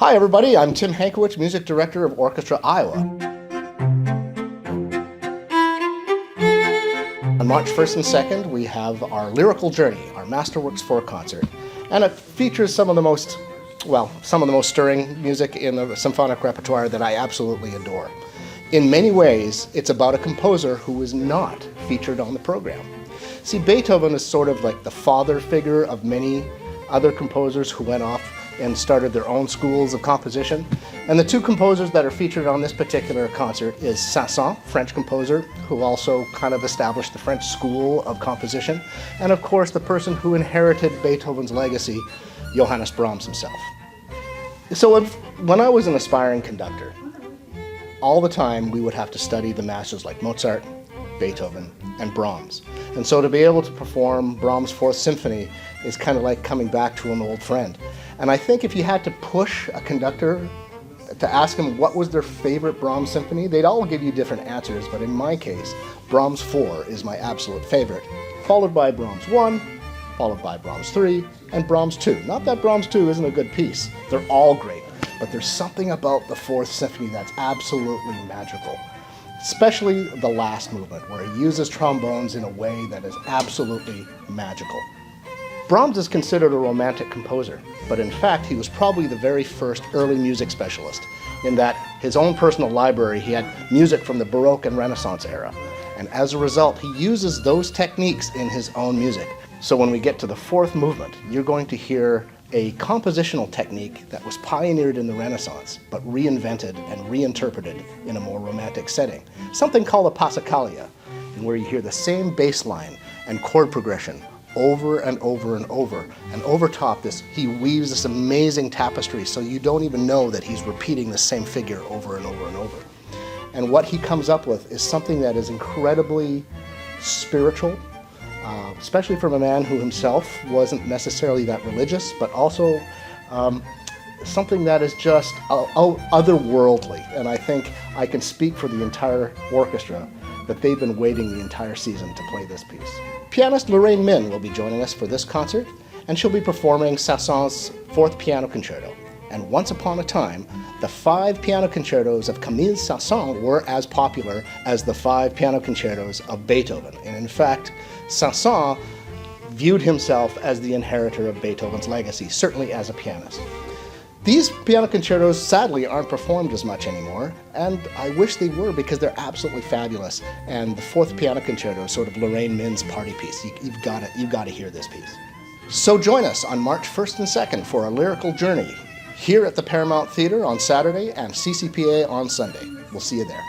Hi everybody, I'm Tim Hankiewicz, Music Director of Orchestra Iowa. On March 1st and 2nd, we have our Lyrical Journey, our Masterworks IV concert. And it features some of the most stirring music in the symphonic repertoire that I absolutely adore. In many ways, it's about a composer who is not featured on the program. See, Beethoven is sort of like the father figure of many other composers who went off and started their own schools of composition. And the two composers that are featured on this particular concert is Saint-Saëns, French composer, who also kind of established the French school of composition, and of course the person who inherited Beethoven's legacy, Johannes Brahms himself. So when I was an aspiring conductor, all the time we would have to study the masters like Mozart, Beethoven, and Brahms. And so to be able to perform Brahms' Fourth Symphony is kind of like coming back to an old friend. And I think if you had to push a conductor to ask them what was their favorite Brahms symphony, they'd all give you different answers, but in my case, Brahms 4 is my absolute favorite, followed by Brahms 1, followed by Brahms 3, and Brahms 2. Not that Brahms 2 isn't a good piece, they're all great, but there's something about the Fourth Symphony that's absolutely magical. Especially the last movement, where he uses trombones in a way that is absolutely magical. Brahms is considered a romantic composer, but in fact he was probably the very first early music specialist, in that his own personal library he had music from the Baroque and Renaissance era, and as a result he uses those techniques in his own music. So when we get to the fourth movement, you're going to hear a compositional technique that was pioneered in the Renaissance, but reinvented and reinterpreted in a more romantic setting. Something called a passacaglia, where you hear the same bass line and chord progression over and over and over. And over top this, he weaves this amazing tapestry so you don't even know that he's repeating the same figure over and over and over. And what he comes up with is something that is incredibly spiritual, especially from a man who himself wasn't necessarily that religious, but also something that is just otherworldly. And I think I can speak for the entire orchestra that they've been waiting the entire season to play this piece. Pianist Lorraine Min will be joining us for this concert, and she'll be performing Saint-Saëns' Fourth Piano Concerto. And once upon a time, the 5 piano concertos of Camille Saint-Saëns were as popular as the 5 piano concertos of Beethoven. And in fact, Saint-Saëns viewed himself as the inheritor of Beethoven's legacy, certainly as a pianist. These piano concertos sadly aren't performed as much anymore, and I wish they were because they're absolutely fabulous. And the Fourth Piano Concerto is sort of Lorraine Min's party piece. You've got to hear this piece. So join us on March 1st and 2nd for a Lyrical Journey here at the Paramount Theater on Saturday and CCPA on Sunday. We'll see you there.